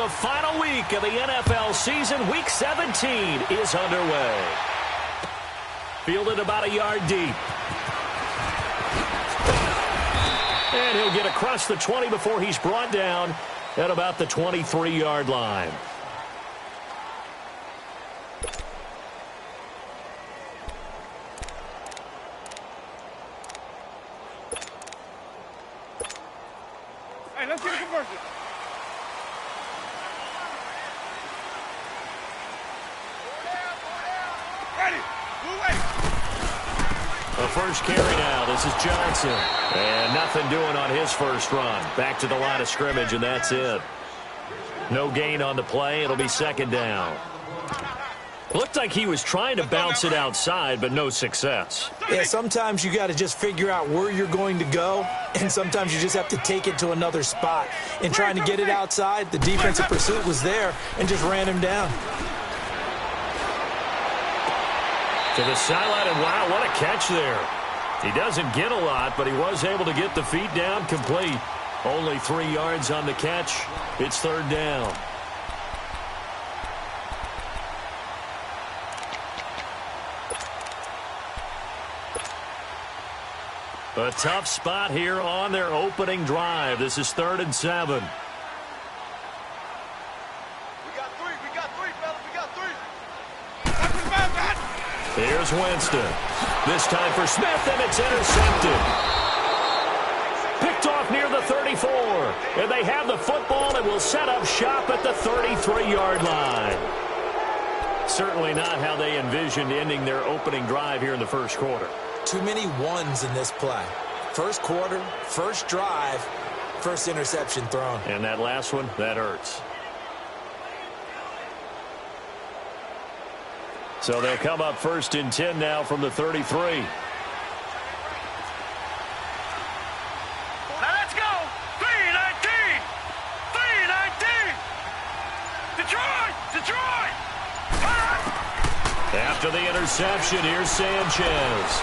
the final week of the NFL season. Week 17 is underway. Fielded about a yard deep. And he'll get across the 20 before he's brought down at about the 23-yard line. Hey, let's get a conversion. Ready. The first carry now. This is Johnson. And nothing doing on his first run. Back to the line of scrimmage, and that's it. No gain on the play. It'll be second down. Looked like he was trying to bounce it outside, but no success. Yeah, sometimes you got to just figure out where you're going to go, and sometimes you just have to take it to another spot. In trying to get it outside, the defensive pursuit was there and just ran him down. To the sideline, and wow, what a catch there. He doesn't get a lot, but he was able to get the feet down complete. Only 3 yards on the catch. It's third down. A tough spot here on their opening drive. This is 3rd and 7. We got three, fellas. We got three. Here's Winston. This time for Smith, and it's intercepted. Picked off near the 34. And they have the football and will set up shop at the 33-yard line. Certainly not how they envisioned ending their opening drive here in the first quarter. Too many ones in this play. First quarter, first drive, first interception thrown. And that last one, that hurts. So they'll come up 1st and 10 now from the 33. Let's go. 319. 319. Detroit. After the interception, here's Sanchez.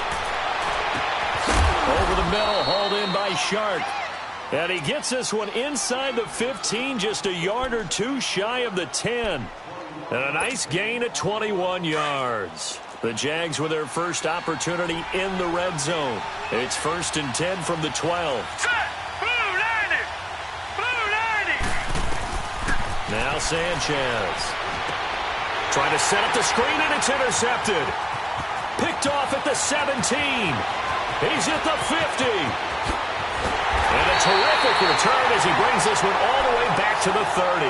Over the middle, hauled in by Shark. And he gets this one inside the 15, just a yard or two shy of the 10. And a nice gain at 21 yards. The Jags with their first opportunity in the red zone. It's 1st and 10 from the 12. Set. Blue 90. Blue 90. Now Sanchez. Trying to set up the screen, and it's intercepted. Picked off at the 17. He's at the 50. And a terrific return as he brings this one all the way back to the 30.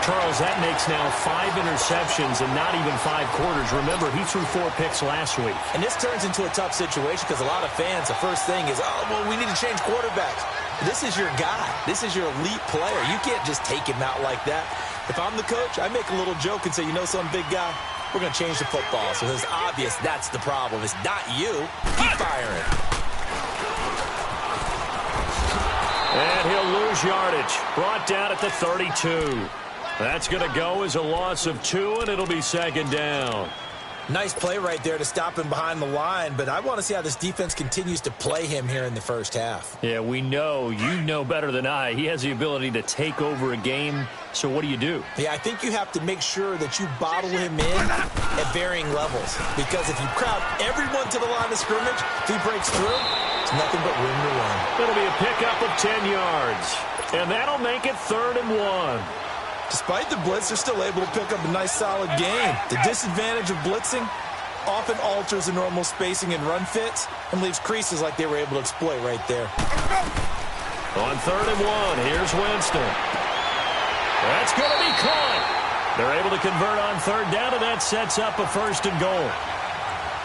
Charles, that makes now 5 interceptions and not even 5 quarters. Remember, he threw 4 picks last week. And this turns into a tough situation because a lot of fans, the first thing is, oh, well, we need to change quarterbacks. This is your guy. This is your elite player. You can't just take him out like that. If I'm the coach, I make a little joke and say, you know some big guy? We're going to change the football. So it's obvious that's the problem. It's not you. Keep firing. And he'll lose yardage. Brought down at the 32. That's going to go as a loss of 2, and it'll be second down. Nice play right there to stop him behind the line, but I want to see how this defense continues to play him here in the first half. Yeah, we know. You know better than I. He has the ability to take over a game. So what do you do? Yeah, I think you have to make sure that you bottle him in at varying levels. Because if you crowd everyone to the line of scrimmage, if he breaks through, it's nothing but room to run. It'll be a pickup of 10 yards. And that'll make it 3rd and 1. Despite the blitz, they're still able to pick up a nice, solid gain. The disadvantage of blitzing often alters the normal spacing and run fits and leaves creases like they were able to exploit right there. On 3rd and 1, here's Winston. That's going to be caught. They're able to convert on 3rd down, and that sets up a 1st and goal.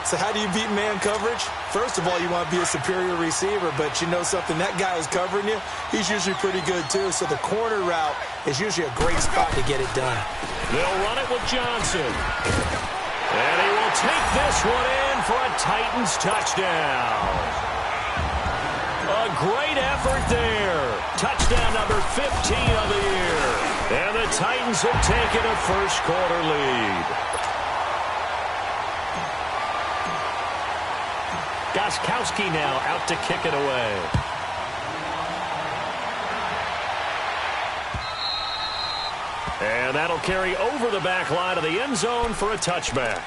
So how do you beat man coverage? First of all, you want to be a superior receiver, but you know something, that guy who's covering you, he's usually pretty good too. So the corner route is usually a great spot to get it done. They'll run it with Johnson. And he will take this one in for a Titans touchdown. A great effort there. Touchdown number 15 of the year. And the Titans have taken a first quarter lead. Gostkowski now out to kick it away. And that'll carry over the back line of the end zone for a touchback.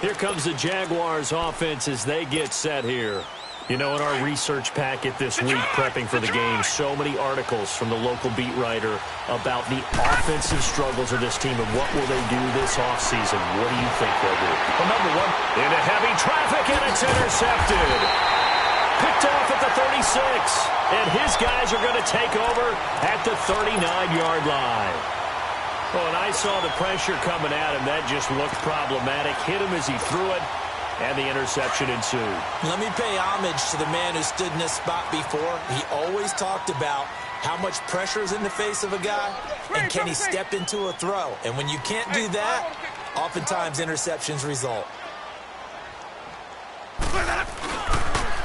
Here comes the Jaguars offense as they get set here. You know, in our research packet this week, prepping for the game, so many articles from the local beat writer about the offensive struggles of this team and what will they do this offseason. What do you think they'll do? Well, number one, into heavy traffic, and it's intercepted. Picked off at the 36, and his guys are going to take over at the 39-yard line. Well, and I saw the pressure coming at him. That just looked problematic. Hit him as he threw it. And the interception ensued. Let me pay homage to the man who stood in this spot before. He always talked about how much pressure is in the face of a guy and can he step into a throw. And when you can't do that, oftentimes interceptions result.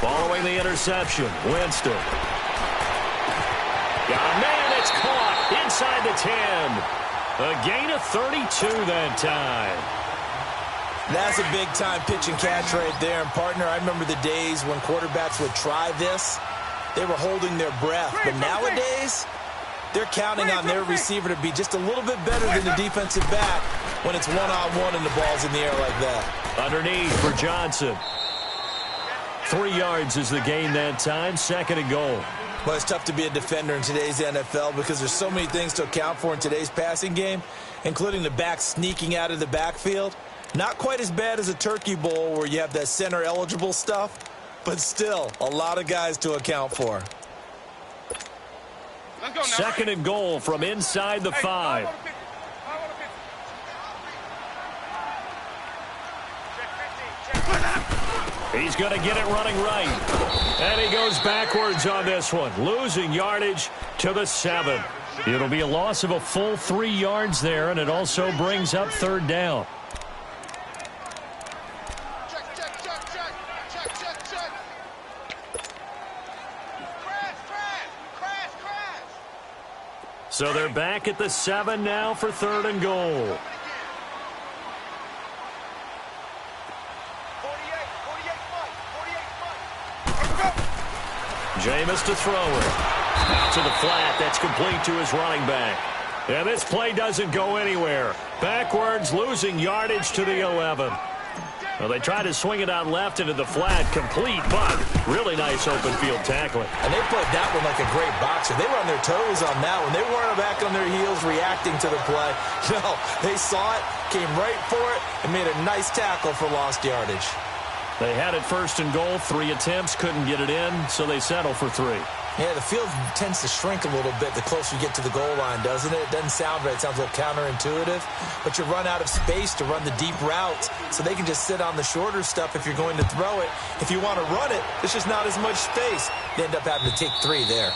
Following the interception, Winston. Got a man, it's caught inside the 10. A gain of 32 that time. That's a big-time pitch and catch right there. And, partner, I remember the days when quarterbacks would try this. They were holding their breath. But nowadays, they're counting on their receiver to be just a little bit better than the defensive back when it's one-on-one and the ball's in the air like that. Underneath for Johnson. 3 yards is the gain that time. 2nd and goal. Well, it's tough to be a defender in today's NFL because there's so many things to account for in today's passing game, including the back sneaking out of the backfield. Not quite as bad as a turkey bowl where you have that center-eligible stuff, but still a lot of guys to account for. 2nd and goal from inside the 5. He's going to get it running right. And he goes backwards on this one, losing yardage to the 7. It'll be a loss of a full 3 yards there, and it also brings up 3rd down. So they're back at the 7 now for 3rd and goal. Jameis to throw it. Out to the flat. That's complete to his running back. And this play doesn't go anywhere. Backwards, losing yardage to the 11. Well, they tried to swing it out left into the flat, complete, but really nice open field tackling. And they played that one like a great boxer. They were on their toes on that one. They weren't back on their heels reacting to the play. No, they saw it, came right for it, and made a nice tackle for lost yardage. They had it 1st and goal, 3 attempts, couldn't get it in, so they settle for 3. Yeah, the field tends to shrink a little bit the closer you get to the goal line, doesn't it? It doesn't sound right. It sounds a little counterintuitive. But you run out of space to run the deep routes, so they can just sit on the shorter stuff if you're going to throw it. If you want to run it, there's just not as much space. They end up having to take 3 there.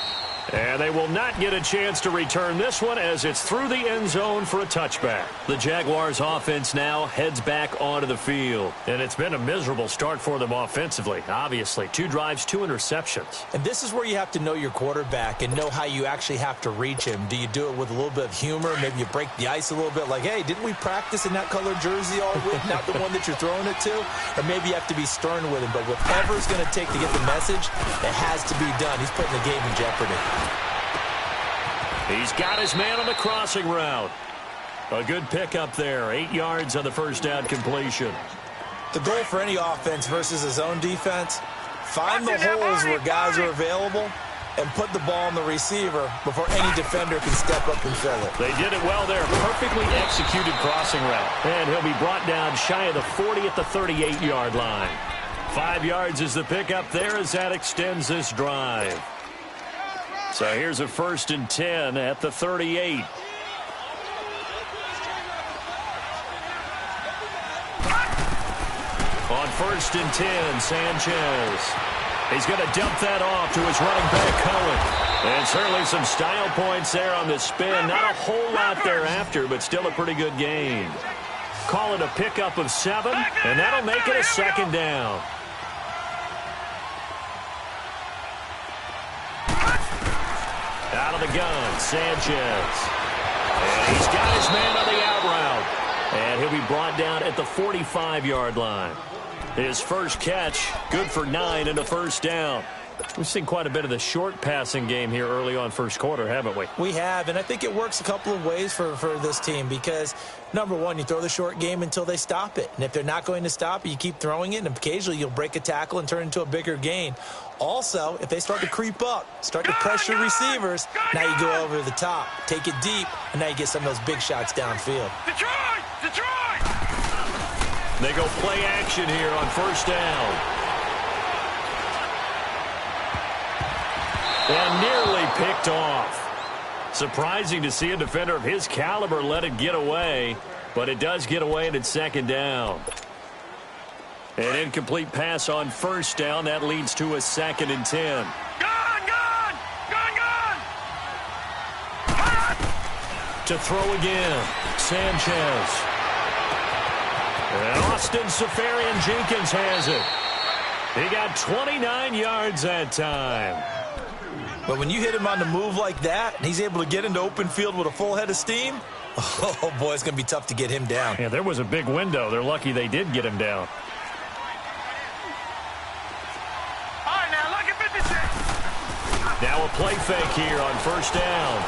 And they will not get a chance to return this one as it's through the end zone for a touchback. The Jaguars offense now heads back onto the field. And it's been a miserable start for them offensively, obviously. 2 drives, 2 interceptions. And this is where you have to know your quarterback and know how you actually have to reach him. Do you do it with a little bit of humor? Maybe you break the ice a little bit like, hey, didn't we practice in that colored jersey all week? Not the one that you're throwing it to? Or maybe you have to be stern with him. But whatever it's going to take to get the message, it has to be done. He's putting the game in jeopardy. He's got his man on the crossing route. A good pickup there. 8 yards on the 1st down completion. The goal for any offense versus his own defense, find the holes where guys are available and put the ball on the receiver before any defender can step up and fill it. They did it well there. Perfectly executed crossing route. And he'll be brought down shy of the 40 at the 38-yard line. 5 yards is the pickup there as that extends this drive. So here's a 1st and 10 at the 38. On 1st and 10, Sanchez. He's going to dump that off to his running back, Cohen. And certainly some style points there on the spin. Not a whole lot thereafter, but still a pretty good gain. Call it a pickup of 7, and that'll make it a 2nd down. Out of the gun, Sanchez. And he's got his man on the out route. And he'll be brought down at the 45-yard line. His first catch, good for 9 and a 1st down. We've seen quite a bit of the short passing game here early on first quarter, haven't we? We have, and I think it works a couple of ways for this team because, number one, you throw the short game until they stop it. And if they're not going to stop it, you keep throwing it, and occasionally you'll break a tackle and turn into a bigger gain. Also, if they start to creep up, start to pressure receivers, now you go over the top, take it deep, and now you get some of those big shots downfield. Detroit! Detroit! They go play action here on first down. And nearly picked off. Surprising to see a defender of his caliber let it get away, but it does get away and it's second down. An incomplete pass on first down. That leads to a 2nd and 10. To throw again, Sanchez. And Austin Seferian-Jenkins has it. He got 29 yards that time. But when you hit him on the move like that, and he's able to get into open field with a full head of steam, oh, boy, it's going to be tough to get him down. Yeah, there was a big window. They're lucky they did get him down. All right, now look at 56. Now a play fake here on first down.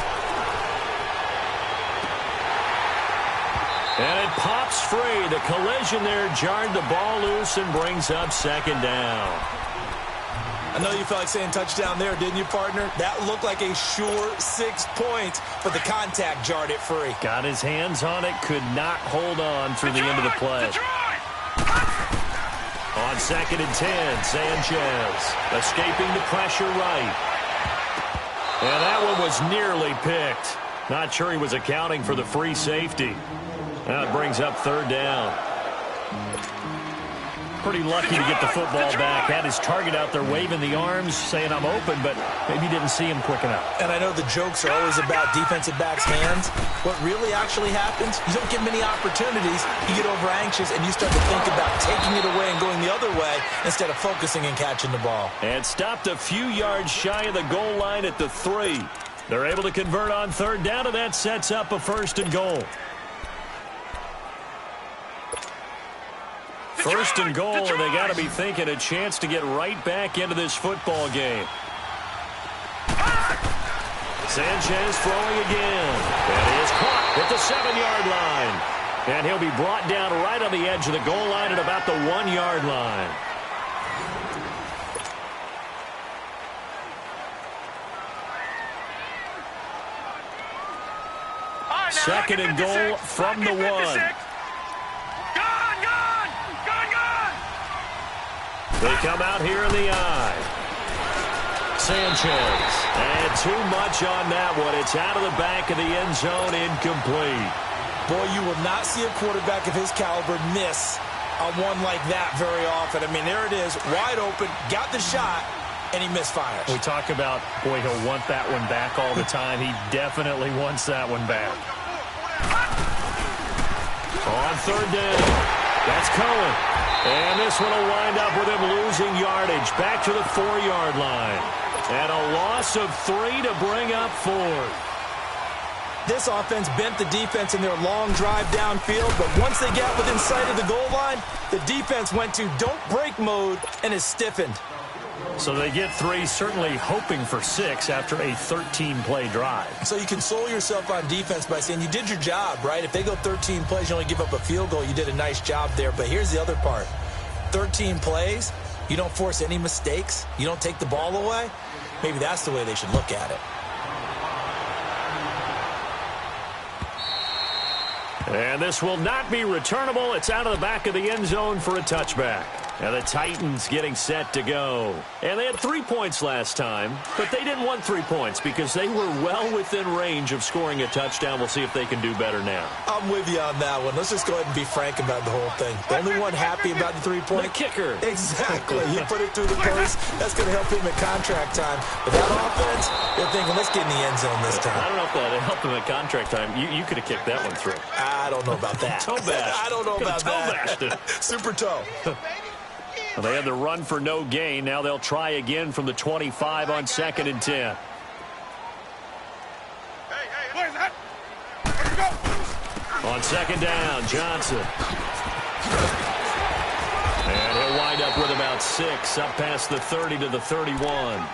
And it pops free. The collision there jarred the ball loose and brings up second down. I know you felt like saying touchdown there, didn't you, partner? That looked like a sure 6 points, but the contact jarred it free. Got his hands on it, could not hold on through the end of the play. On 2nd and 10, Sanchez escaping the pressure right. And that one was nearly picked. Not sure he was accounting for the free safety. Now it brings up 3rd down. Pretty lucky to get the football back. Had his target out there waving the arms, saying I'm open, but maybe didn't see him quick enough. And I know the jokes are always about defensive backs' hands. What really actually happens, you don't get many opportunities. You get over anxious, and you start to think about taking it away and going the other way instead of focusing and catching the ball. And stopped a few yards shy of the goal line at the 3. They're able to convert on 3rd down, and that sets up a 1st and goal. 1st and goal, and they got to be thinking a chance to get right back into this football game. Sanchez throwing again. And he is caught at the 7-yard line. And he'll be brought down right on the edge of the goal line at about the 1-yard line. Second and goal from the 1. They come out here in the eye. Sanchez. And too much on that one. It's out of the back of the end zone, incomplete. Boy, you will not see a quarterback of his caliber miss a one like that very often. I mean, there it is, wide open, got the shot, and he misfires. We talk about, boy, he'll want that one back all the time. He definitely wants that one back. On 3rd down, that's Cohen. And this one will wind up with him losing yardage back to the 4-yard line. And a loss of 3 to bring up 4th. This offense bent the defense in their long drive downfield, but once they got within sight of the goal line, the defense went to don't break mode and is stiffened. So they get 3, certainly hoping for 6 after a 13-play drive. So you console yourself on defense by saying you did your job, right? If they go 13 plays, you only give up a field goal, you did a nice job there. But here's the other part. 13 plays, you don't force any mistakes, you don't take the ball away. Maybe that's the way they should look at it. And this will not be returnable. It's out of the back of the end zone for a touchback. And the Titans getting set to go. And they had 3 points last time, but they didn't want 3 points because they were well within range of scoring a touchdown. We'll see if they can do better now. I'm with you on that one. Let's just go ahead and be frank about the whole thing. The only one happy about the 3-point. The kicker. Exactly. You put it through the post. That's going to help him at contract time. But that offense, they're thinking, let's get in the end zone this time. I don't know if that helped him at contract time. You could have kicked that one through. I don't know about that. Toe bash. I don't know about that. Super toe. Well, they had the run for no gain. Now they'll try again from the 25 on 2nd and 10. Where's that? On 2nd down, Johnson. And he'll wind up with about about 6, up past the 30 to the 31.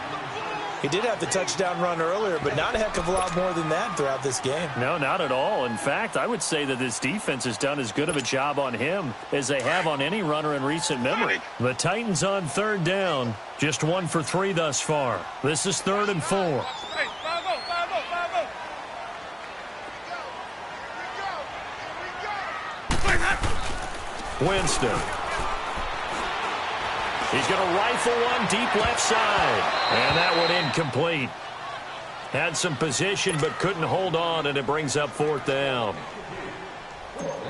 He did have the touchdown run earlier, but not a heck of a lot more than that throughout this game. No, not at all. In fact, I would say that this defense has done as good of a job on him as they have on any runner in recent memory. The Titans on 3rd down, just 1 for 3 thus far. This is 3rd and 4. Hey, 5-0. Winston. He's going to rifle one deep left side. And that one incomplete. Had some position but couldn't hold on, and it brings up 4th down.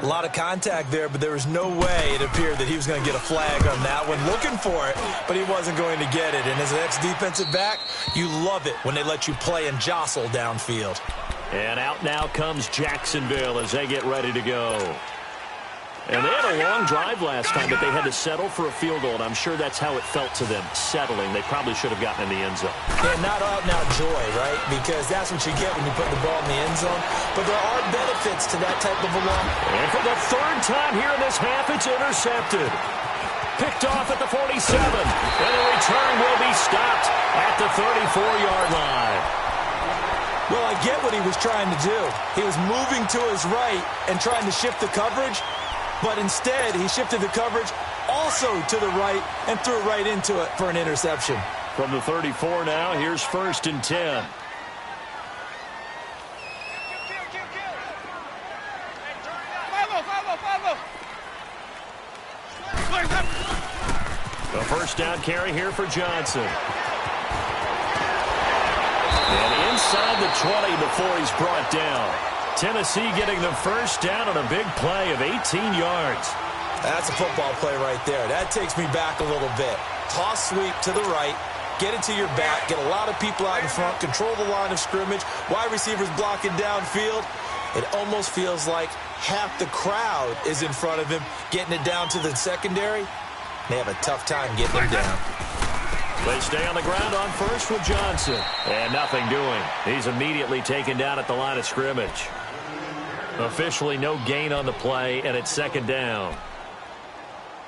A lot of contact there, but there was no way it appeared that he was going to get a flag on that one. Looking for it, but he wasn't going to get it. And as an ex-defensive back, you love it when they let you play and jostle downfield. And out now comes Jacksonville as they get ready to go. And they had a long drive last time, but they had to settle for a field goal, and I'm sure that's how it felt to them, settling. They probably should have gotten in the end zone. Yeah, not out-and-out joy, right? Because that's what you get when you put the ball in the end zone. But there are benefits to that type of a long. And for the 3rd time here in this half, it's intercepted. Picked off at the 47. And the return will be stopped at the 34-yard line. Well, I get what he was trying to do. He was moving to his right and trying to shift the coverage. But instead, he shifted the coverage also to the right and threw right into it for an interception. From the 34 now, here's 1st and 10. The 1st down carry here for Johnson. And inside the 20 before he's brought down. Tennessee getting the 1st down on a big play of 18 yards. That's a football play right there. That takes me back a little bit. Toss sweep to the right, get it to your back, get a lot of people out in front, control the line of scrimmage, wide receivers blocking downfield. It almost feels like half the crowd is in front of him, getting it down to the secondary. They have a tough time getting him down. They stay on the ground on 1st with Johnson. And nothing doing. He's immediately taken down at the line of scrimmage. Officially no gain on the play, and it's 2nd down.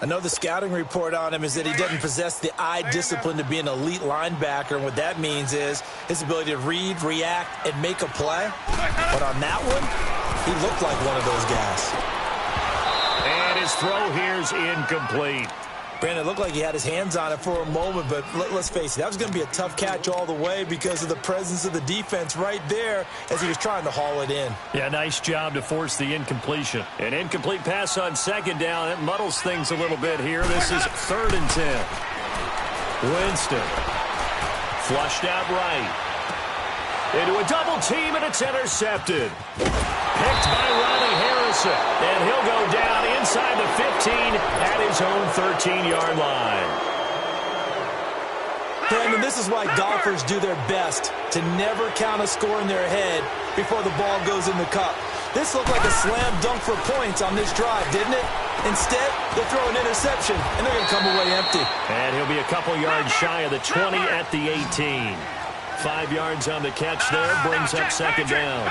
I know the scouting report on him is that he doesn't possess the eye discipline to be an elite linebacker. And what that means is his ability to read, react, and make a play. But on that one, he looked like one of those guys. And his throw here's incomplete. Brandon, it looked like he had his hands on it for a moment, but let's face it, that was going to be a tough catch all the way because of the presence of the defense right there as he was trying to haul it in. Yeah, nice job to force the incompletion. An incomplete pass on 2nd down. It muddles things a little bit here. This is 3rd and 10. Winston. Flushed out right. Into a double team, and it's intercepted. Picked by Ronnie Harrison. And he'll go down inside the 15 at his own 13-yard line. Brandon, this is why golfers do their best to never count a score in their head before the ball goes in the cup. This looked like a slam dunk for points on this drive, didn't it? Instead, they throw an interception, and they're going to come away empty. And he'll be a couple yards shy of the 20 at the 18. 5 yards on the catch there, brings up 2nd down.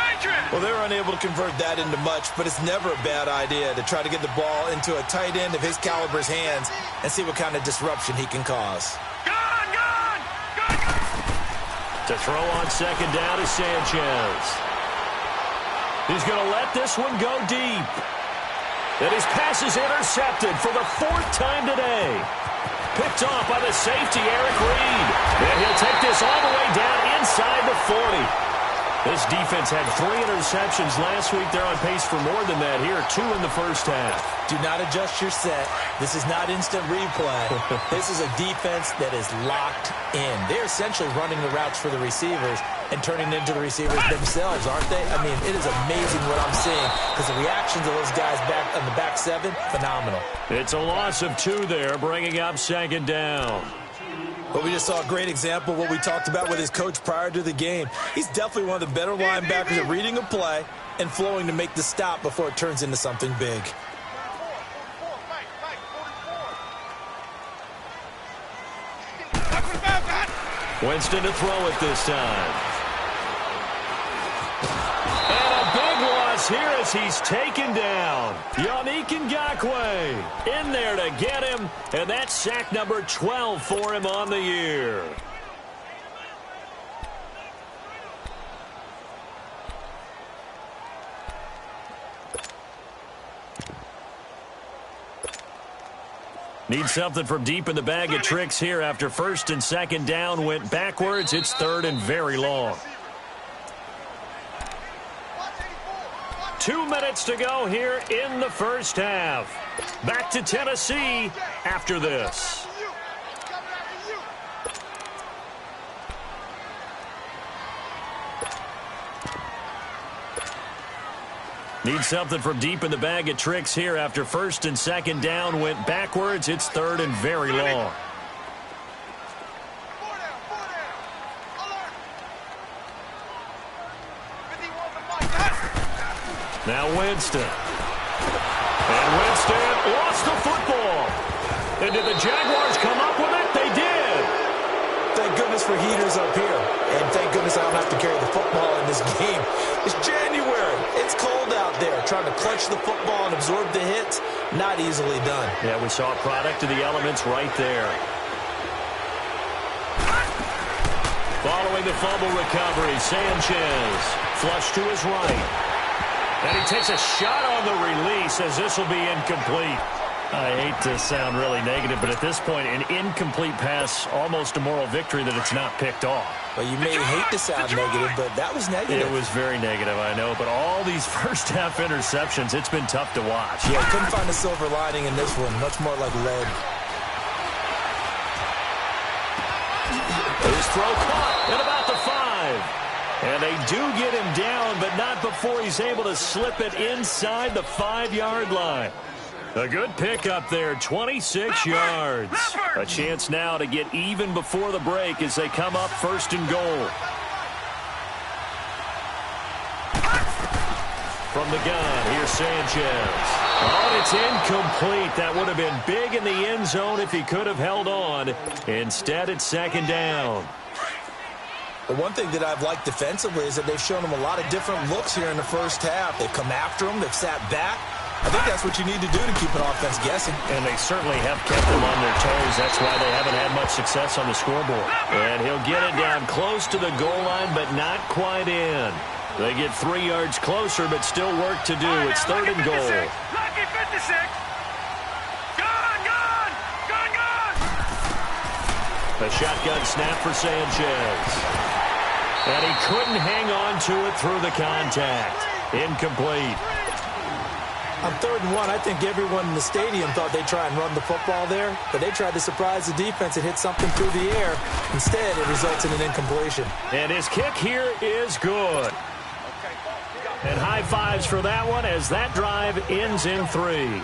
Well, they were unable to convert that into much, but it's never a bad idea to try to get the ball into a tight end of his caliber's hands and see what kind of disruption he can cause. To throw on 2nd down is Sanchez. He's going to let this one go deep. And his pass is intercepted for the 4th time today. Picked off by the safety, Eric Reed. And he'll take this all the way down inside the 40. This defense had 3 interceptions last week. They're on pace for more than that here. 2 in the 1st half. Do not adjust your set. This is not instant replay. This is a defense that is locked in. They're essentially running the routes for the receivers and turning into the receivers themselves, aren't they? I mean, it is amazing what I'm seeing because the reactions of those guys back on the back 7, phenomenal. It's a loss of 2 there, bringing up 2nd down. But we just saw a great example of what we talked about with his coach prior to the game. He's definitely one of the better linebackers at reading a play and flowing to make the stop before it turns into something big. Winston to throw it this time. And a big loss is here as he's taken down. Yannick Ngakoue in there to get him, and that's sack number 12 for him on the year. Need something from deep in the bag of tricks here after first and second down went backwards. It's third and very long. 2 minutes to go here in the first half. Back to Tennessee after this. Need something from deep in the bag of tricks here after first and second down went backwards. It's third and very long. Now Winston. And Winston lost the football. And did the Jaguars come up with it? They did. Thank goodness for heaters up here. And thank goodness I don't have to carry the football in this game. It's January. It's cold out there. Trying to clutch the football and absorb the hits, not easily done. Yeah, we saw a product of the elements right there. Following the fumble recovery, Sanchez flush to his right. And he takes a shot on the release as this will be incomplete. I hate to sound really negative, but at this point, an incomplete pass, almost a moral victory that it's not picked off. Well, you may hate to sound negative, but that was negative. It was very negative, I know. But all these first-half interceptions, it's been tough to watch. Yeah, couldn't find a silver lining in this one. Much more like lead. His throw caught at about the 5. And they do get him down, but not before he's able to slip it inside the 5-yard line. A good pick up there, 26 yards. A chance now to get even before the break as they come up first and goal. From the gun, here's Sanchez. Oh, and it's incomplete. That would have been big in the end zone if he could have held on. Instead, it's second down. But one thing that I've liked defensively is that they've shown him a lot of different looks here in the first half. They've come after him. They've sat back. I think that's what you need to do to keep an offense guessing. And they certainly have kept them on their toes. That's why they haven't had much success on the scoreboard. And he'll get it down close to the goal line, but not quite in. They get 3 yards closer, but still work to do. It's third and goal. Lucky 56. Gone! A shotgun snap for Sanchez. And he couldn't hang on to it through the contact. Incomplete. On 3rd and 1, I think everyone in the stadium thought they'd try and run the football there, but they tried to surprise the defense and hit something through the air. Instead, it results in an incompletion. And his kick here is good. And high fives for that one as that drive ends in 3.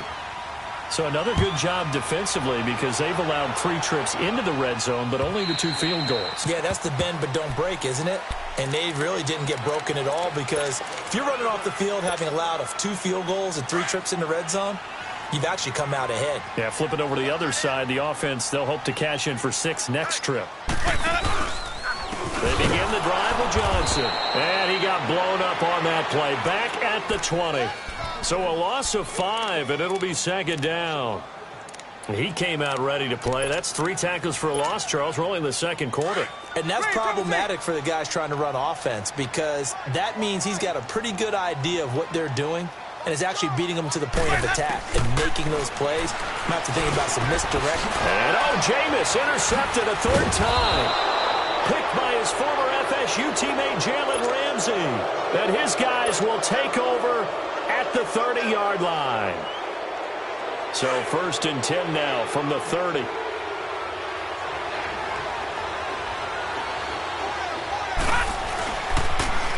So another good job defensively because they've allowed 3 trips into the red zone, but only the 2 field goals. Yeah, that's the bend but don't break, isn't it? And they really didn't get broken at all because if you're running off the field having allowed 2 field goals and 3 trips in the red zone, you've actually come out ahead. Yeah, flip it over to the other side. The offense, they'll hope to cash in for 6 next trip. They begin the drive with Johnson. And he got blown up on that play. Back at the 20. So a loss of 5, and it'll be second down. He came out ready to play. That's 3 tackles for a loss, Charles. We're only in the second quarter. And that's problematic for the guys trying to run offense because that means he's got a pretty good idea of what they're doing and is actually beating them to the point of attack and making those plays. I'm have to think about some misdirection. And Jameis intercepted a 3rd time. Picked by his former FSU teammate Jalen Ramsey. And his guys will take over at the 30-yard line. So 1st and 10 now from the 30.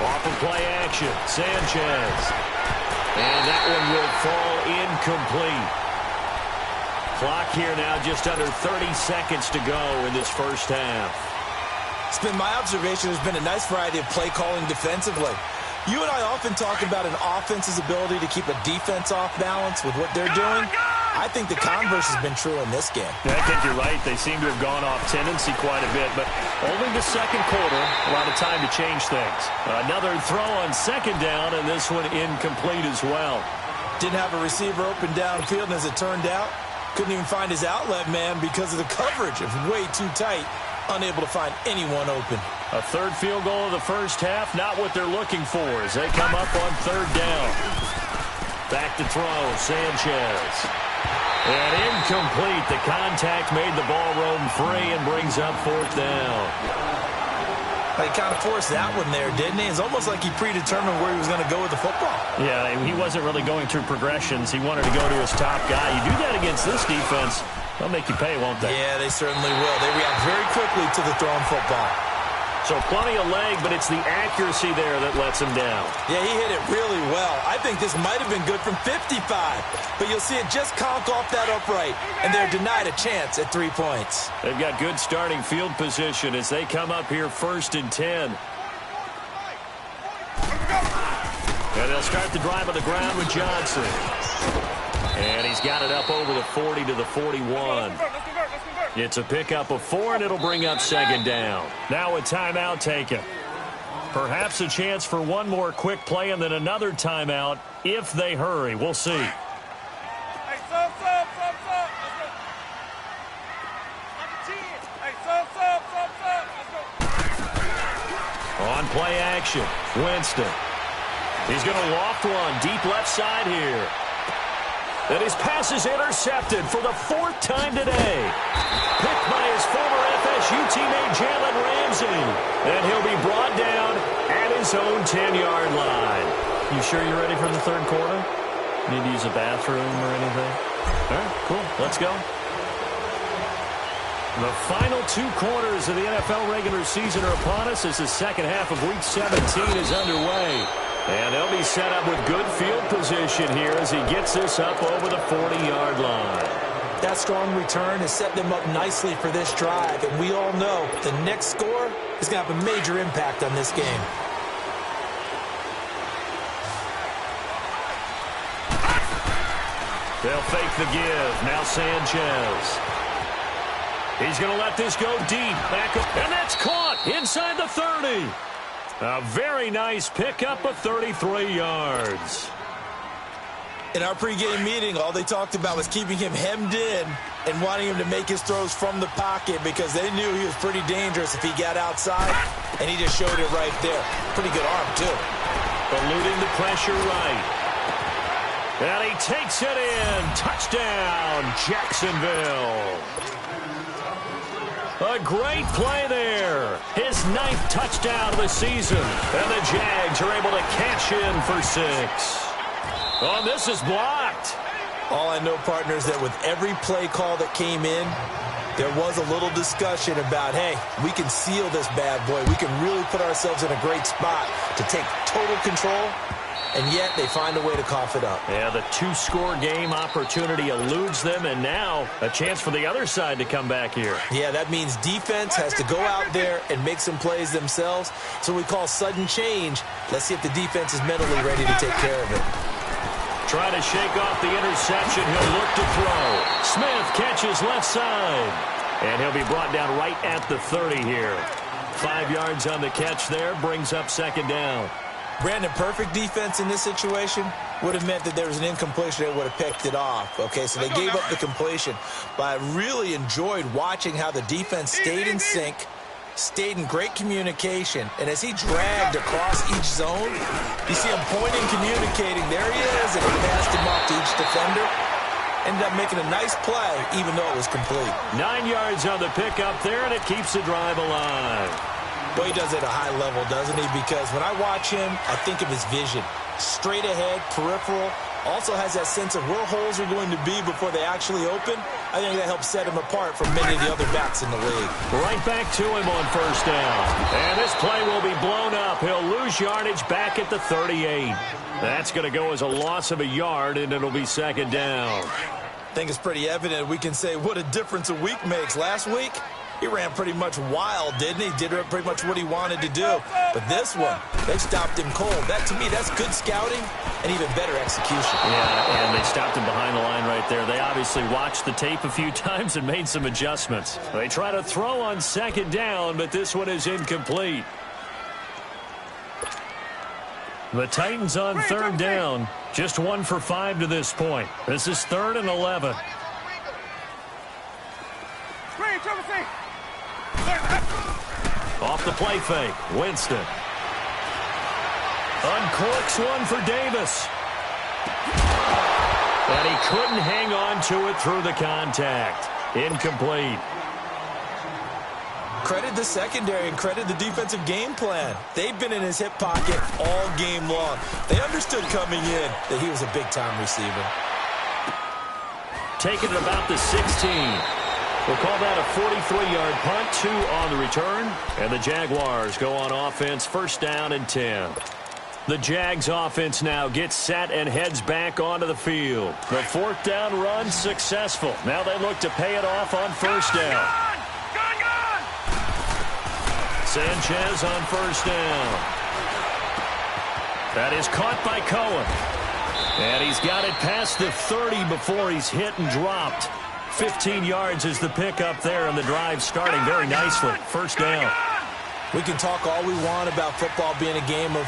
Off of play action, Sanchez. And that one will fall incomplete. Clock here now just under 30 seconds to go in this first half. It's been my observation there's been a nice variety of play calling defensively. You and I often talk about an offense's ability to keep a defense off balance with what they're doing. I think the converse has been true in this game. Yeah, I think you're right. They seem to have gone off tendency quite a bit, but only the second quarter, a lot of time to change things. Another throw on second down, and this one incomplete as well. Didn't have a receiver open downfield, and as it turned out, couldn't even find his outlet man because of the coverage. It was way too tight, unable to find anyone open. A third field goal of the first half, not what they're looking for as they come up on third down. Back to throw, Sanchez. And incomplete. The contact made the ball roam free and brings up fourth down. He kind of forced that one there, didn't he? It's almost like he predetermined where he was going to go with the football. Yeah, he wasn't really going through progressions. He wanted to go to his top guy. You do that against this defense, they'll make you pay, won't they? Yeah, they certainly will. They react very quickly to the thrown football. So plenty of leg, but it's the accuracy there that lets him down. Yeah, he hit it really well. I think this might have been good from 55, but you'll see it just conk off that upright, and they're denied a chance at 3 points. They've got good starting field position as they come up here 1st and 10. And they'll start the drive on the ground with Johnson. And he's got it up over the 40 to the 41. It's a pickup of 4, and it'll bring up second down. Now a timeout taken. Perhaps a chance for one more quick play and then another timeout if they hurry. We'll see. Hey, sub. Let's go. Hey, sub. Let's go. On play action, Winston. He's going to loft one deep left side here. And his pass is intercepted for the 4th time today. Picked by his former FSU teammate Jalen Ramsey. And he'll be brought down at his own 10-yard line. You sure you're ready for the third quarter? Need to use a bathroom or anything? All right, cool. Let's go. The final 2 quarters of the NFL regular season are upon us as the second half of Week 17 is underway. And they'll be set up with good field position here as he gets this up over the 40-yard line. That strong return has set them up nicely for this drive, and we all know the next score is going to have a major impact on this game. They'll fake the give. Now Sanchez. He's going to let this go deep. Back up, and that's caught inside the 30. A very nice pickup of 33 yards. In our pregame meeting, all they talked about was keeping him hemmed in and wanting him to make his throws from the pocket because they knew he was pretty dangerous if he got outside, and he just showed it right there. Pretty good arm, too. Eluding the pressure right. And he takes it in. Touchdown, Jacksonville. A great play there. His 9th touchdown of the season. And the Jags are able to cash in for 6. Oh, this is blocked. All I know, partner, is that with every play call that came in, there was a little discussion about, hey, we can seal this bad boy. We can really put ourselves in a great spot to take total control. And yet they find a way to cough it up. Yeah, the 2-score game opportunity eludes them, and now a chance for the other side to come back here. Yeah, that means defense has to go out there and make some plays themselves. So we call sudden change. Let's see if the defense is mentally ready to take care of it. Try to shake off the interception. He'll look to throw. Smith catches left side. And he'll be brought down right at the 30 here. 5 yards on the catch there. Brings up second down. Brandon, perfect defense in this situation would have meant that there was an incompletion that would have picked it off. Okay, so they gave up the completion. But I really enjoyed watching how the defense stayed in sync, stayed in great communication, and as he dragged across each zone, you see him pointing, communicating. There he is, and he passed him off to each defender. Ended up making a nice play, even though it was complete. 9 yards on the pickup there, and it keeps the drive alive. Well, he does it at a high level, doesn't he? Because when I watch him, I think of his vision. Straight ahead, peripheral. Also has that sense of where holes are going to be before they actually open. I think that helps set him apart from many of the other backs in the league. Right back to him on first down. And this play will be blown up. He'll lose yardage back at the 38. That's going to go as a loss of a yard, and it'll be second down. I think it's pretty evident we can say what a difference a week makes. Last week, he ran pretty much wild, didn't he? Did pretty much what he wanted to do. But this one, they stopped him cold. That, to me, that's good scouting and even better execution. Yeah, and they stopped him behind the line right there. They obviously watched the tape a few times and made some adjustments. They try to throw on second down, but this one is incomplete. The Titans on third down. Just 1 for 5 to this point. This is 3rd and 11. Off the play fake. Winston. Uncorks one for Davis. And he couldn't hang on to it through the contact. Incomplete. Credit the secondary and credit the defensive game plan. They've been in his hip pocket all game long. They understood coming in that he was a big-time receiver. Taking it about the 16. We'll call that a 43-yard punt, 2 on the return. And the Jaguars go on offense, 1st down and 10. The Jags offense now gets set and heads back onto the field. The 4th down run successful. Now they look to pay it off on 1st down. Sanchez on 1st down. That is caught by Cohen. And he's got it past the 30 before he's hit and dropped. 15 yards is the pickup there, and the drive starting very nicely. 1st down. We can talk all we want about football being a game of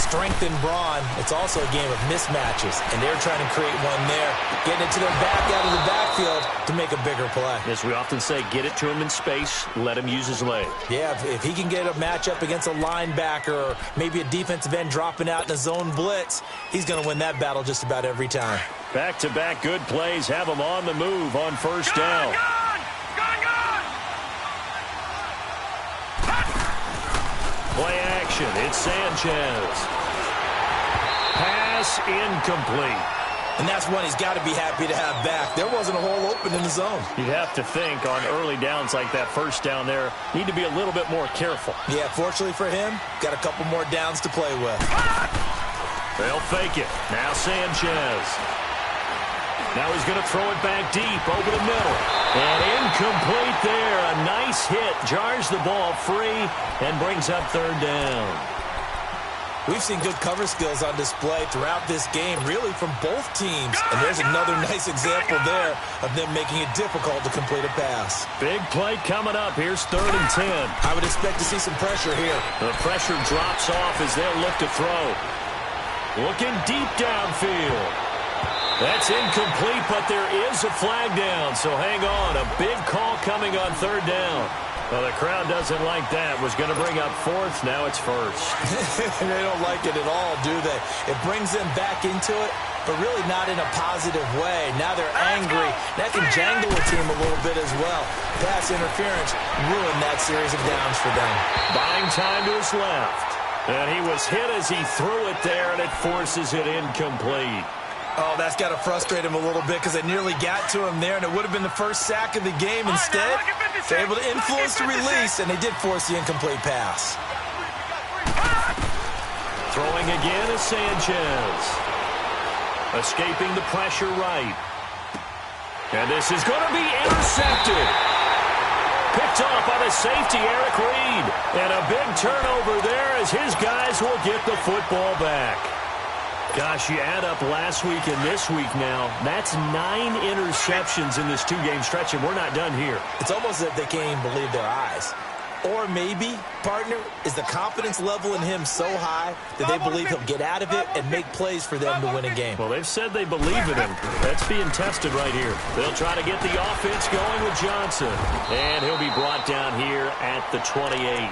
strength and brawn. It's also a game of mismatches, and they're trying to create one there, getting it to their back out of the backfield to make a bigger play. As we often say, get it to him in space, let him use his leg. Yeah, if he can get a matchup against a linebacker or maybe a defensive end dropping out in a zone blitz, he's going to win that battle just about every time. Back-to-back good plays have him on the move on 1st down. Play action. It's Sanchez. Pass incomplete. And that's one he's got to be happy to have back. There wasn't a hole open in the zone. You'd have to think on early downs like that 1st down there, need to be a little bit more careful. Yeah, fortunately for him, got a couple more downs to play with. They'll fake it. Now Sanchez. Now he's going to throw it back deep over the middle. And incomplete there. A nice hit. Jars the ball free and brings up 3rd down. We've seen good cover skills on display throughout this game, really from both teams. And there's another nice example there of them making it difficult to complete a pass. Big play coming up. Here's 3rd and 10. I would expect to see some pressure here. The pressure drops off as they'll look to throw. Looking deep downfield. That's incomplete, but there is a flag down, so hang on. A big call coming on 3rd down. Well, the crowd doesn't like that. Was going to bring up 4th. Now it's 1st. They don't like it at all, do they? It brings them back into it, but really not in a positive way. Now they're angry. That can jangle a team a little bit as well. Pass interference ruined that series of downs for them. Buying time to his left. And he was hit as he threw it there, and it forces it incomplete. Oh, that's got to frustrate him a little bit because they nearly got to him there, and it would have been the first sack of the game. Instead, they're able to influence the release, and they did force the incomplete pass. Throwing again is Sanchez. Escaping the pressure right. And this is going to be intercepted. Picked off by the safety, Eric Reed. And a big turnover there as his guys will get the football back. Gosh, you add up last week and this week now, that's 9 interceptions in this 2-game stretch, and we're not done here. It's almost as if they can't even believe their eyes. Or maybe, partner, is the confidence level in him so high that they believe he'll get out of it and make plays for them to win a game. Well, they've said they believe in him. That's being tested right here. They'll try to get the offense going with Johnson. And he'll be brought down here at the 28.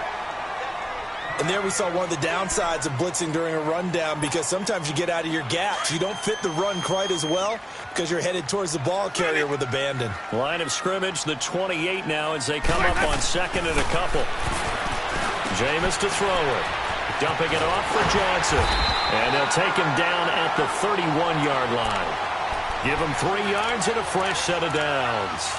And there we saw one of the downsides of blitzing during a rundown because sometimes you get out of your gaps. You don't fit the run quite as well because you're headed towards the ball carrier with abandon. Line of scrimmage, the 28 now as they come up on 2nd and a couple. Jameis to throw it. Dumping it off for Johnson. And they'll take him down at the 31-yard line. Give him 3 yards and a fresh set of downs.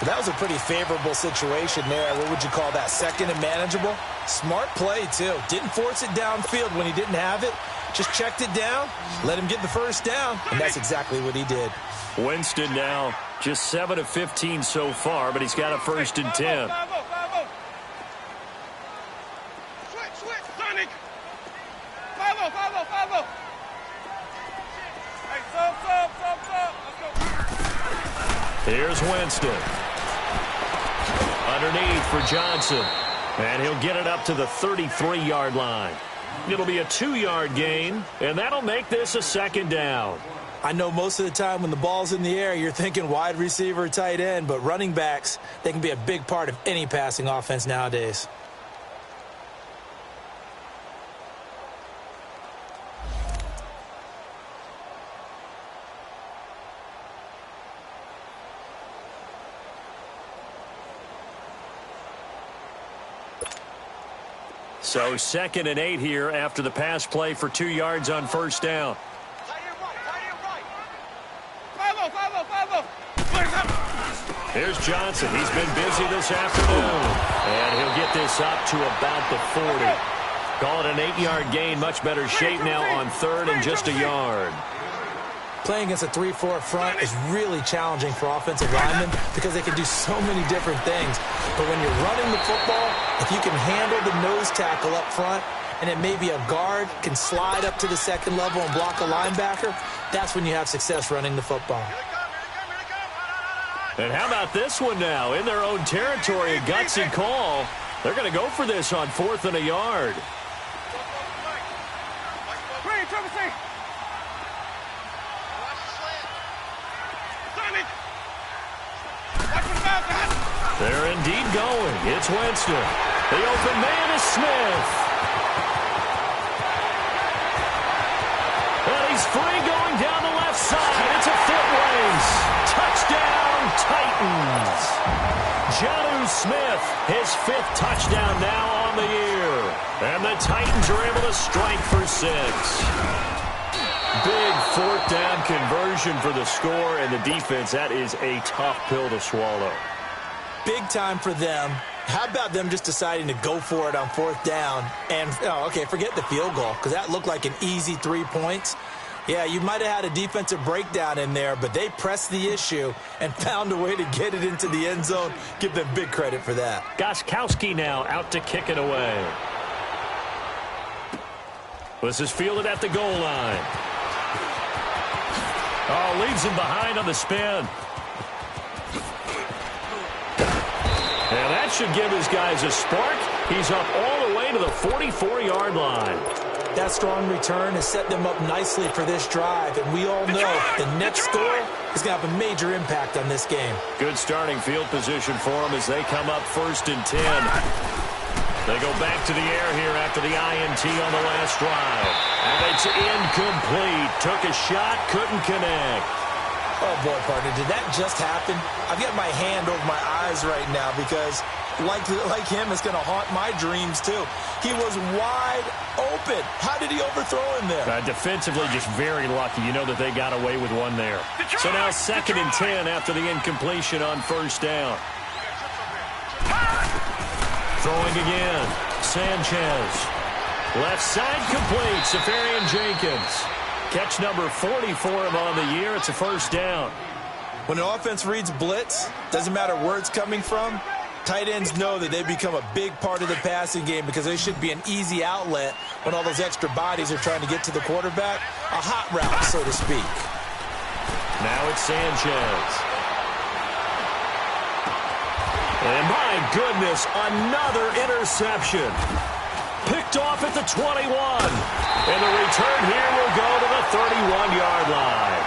That was a pretty favorable situation there. What would you call that? 2nd and manageable? Smart play, too. Didn't force it downfield when he didn't have it. Just checked it down, let him get the 1st down, and that's exactly what he did. Winston now just 7 of 15 so far, but he's got a 1st and 10. Sonic! Follow! Hey, sub! Let's go! Here's Winston. Underneath for Johnson. And he'll get it up to the 33-yard line. It'll be a 2-yard gain, and that'll make this a second down. I know most of the time when the ball's in the air, you're thinking wide receiver, tight end, but running backs, they can be a big part of any passing offense nowadays. So 2nd and 8 here after the pass play for 2 yards on first down. Follow! Here's Johnson. He's been busy this afternoon. And he'll get this up to about the 40. Call it an 8-yard gain. Much better shape now on 3rd and just a yard. Playing against a 3-4 front is really challenging for offensive linemen because they can do so many different things. But when you're running the football, if you can handle the nose tackle up front, and then maybe a guard can slide up to the second level and block a linebacker, that's when you have success running the football. And how about this one now? In their own territory, a gutsy call. They're going to go for this on 4th and a yard. They're indeed going. It's Winston. The open man is Smith. And he's free going down the left side. It's a foot race. Touchdown, Titans. Jonnu Smith, his 5th touchdown now on the year. And the Titans are able to strike for 6. Big 4th down conversion for the score, and the defense, that is a tough pill to swallow. Big time for them. How about them just deciding to go for it on 4th down? And, forget the field goal, because that looked like an easy 3 points. Yeah, you might have had a defensive breakdown in there, but they pressed the issue and found a way to get it into the end zone. Give them big credit for that. Gostkowski now out to kick it away. This is fielded at the goal line. Oh, leaves him behind on the spin. And that should give his guys a spark. He's up all the way to the 44-yard line. That strong return has set them up nicely for this drive, and we all know the next score is going to have a major impact on this game. Good starting field position for them as they come up 1st and 10. They go back to the air here after the INT on the last drive. And it's incomplete. Took a shot, couldn't connect. Oh, boy, partner, did that just happen? I've got my hand over my eyes right now because, like him, it's going to haunt my dreams, too. He was wide open. How did he overthrow him there? Defensively, just very lucky. You know that they got away with one there. So now 2nd and 10 after the incompletion on 1st down. Throwing again. Sanchez. Left side complete. Safarian Jenkins. Catch number 40 for him on the year. It's a 1st down. When an offense reads blitz, doesn't matter where it's coming from, tight ends know that they become a big part of the passing game because they should be an easy outlet when all those extra bodies are trying to get to the quarterback. A hot route, so to speak. Now it's Sanchez. And my goodness, another interception. Picked off at the 21. And the return here will go to the 31-yard line.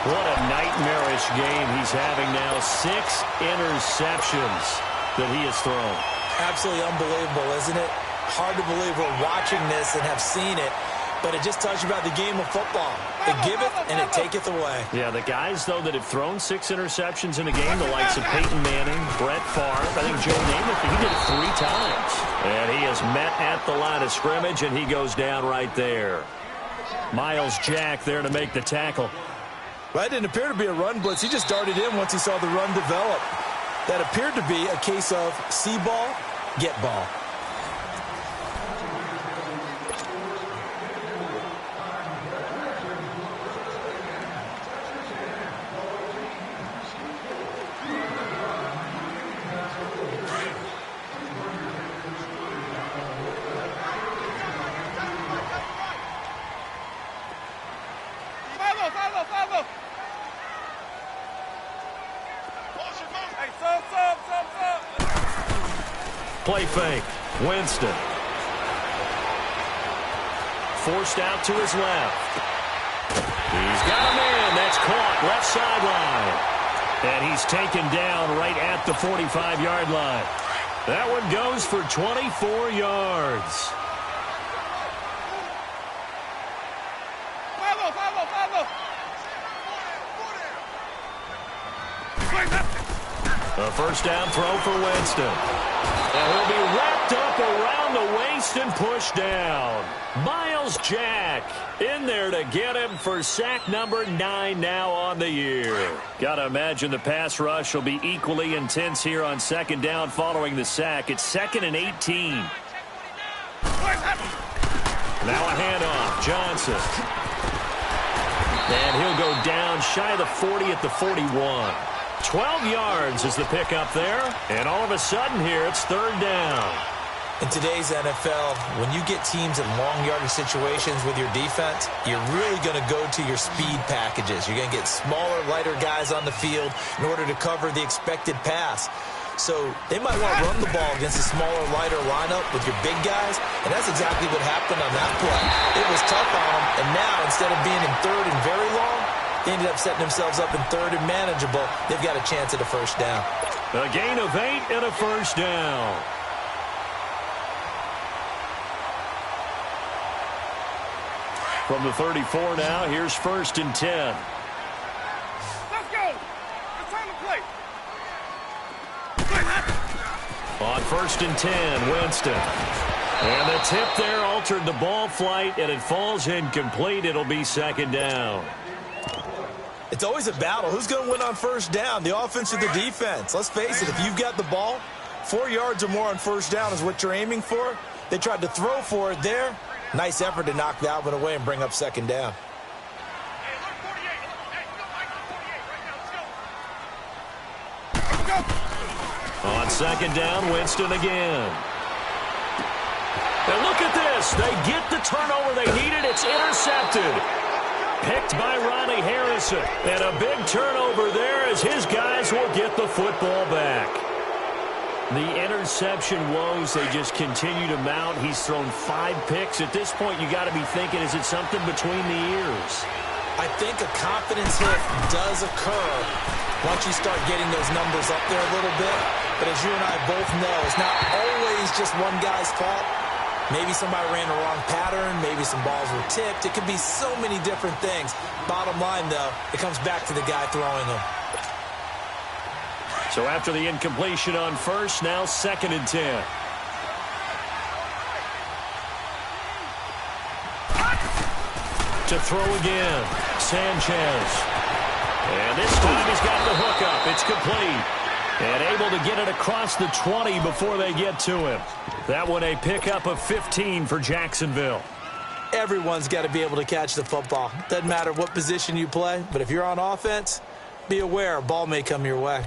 What a nightmarish game he's having now. 6 interceptions that he has thrown. Absolutely unbelievable, isn't it? Hard to believe we're watching this and have seen it. But it just tells you about the game of football. It giveth and it taketh away. Yeah, the guys, though, that have thrown 6 interceptions in a game, the likes of Peyton Manning, Brett Favre, I think Joe Namath, he did it 3 times. And he is met at the line of scrimmage, and he goes down right there. Miles Jack there to make the tackle. Well, that didn't appear to be a run blitz. He just darted in once he saw the run develop. That appeared to be a case of see ball, get ball. Play fake. Winston. Forced out to his left. He's got a man. That's caught. Left sideline. And he's taken down right at the 45-yard line. That one goes for 24 yards. A first down throw for Winston. And he'll be wrapped up around the waist and pushed down. Miles Jack in there to get him for sack number 9 now on the year. Got to imagine the pass rush will be equally intense here on second down following the sack. It's 2nd and 18. Now a handoff. Johnson. And he'll go down shy of the 40 at the 41. 12 yards is the pickup there. And all of a sudden here, it's 3rd down. In today's NFL, when you get teams in long yardage situations with your defense, you're really going to go to your speed packages. You're going to get smaller, lighter guys on the field in order to cover the expected pass. So they might want to run the ball against a smaller, lighter lineup with your big guys, and that's exactly what happened on that play. It was tough on them, and now instead of being in 3rd and very long, they ended up setting themselves up in 3rd and manageable. They've got a chance at a first down. A gain of 8 and a first down. From the 34 now, here's 1st and 10. Let's go. It's time to play. On 1st and 10, Winston. And the tip there altered the ball flight, and it falls incomplete. It'll be 2nd down. It's always a battle. Who's going to win on first down, the offense or the defense? Let's face it, if you've got the ball, 4 yards or more on first down is what you're aiming for. They tried to throw for it there. Nice effort to knock that one away and bring up 2nd down. On 2nd down, Winston again. And look at this. They get the turnover they needed. It's intercepted. Picked by Ronnie Harrison. And a big turnover there as his guys will get the football back. The interception woes, they just continue to mount. He's thrown 5 picks. At this point, you got to be thinking, is it something between the ears? I think a confidence hit does occur once you start getting those numbers up there a little bit. But as you and I both know, it's not always just one guy's fault. Maybe somebody ran the wrong pattern. Maybe some balls were tipped. It could be so many different things. Bottom line, though, it comes back to the guy throwing them. So after the incompletion on first, now 2nd and 10. To throw again, Sanchez. And this time he's got the hook up. It's complete. And able to get it across the 20 before they get to him. That one a pickup of 15 for Jacksonville. Everyone's got to be able to catch the football. Doesn't matter what position you play, but if you're on offense, be aware a ball may come your way.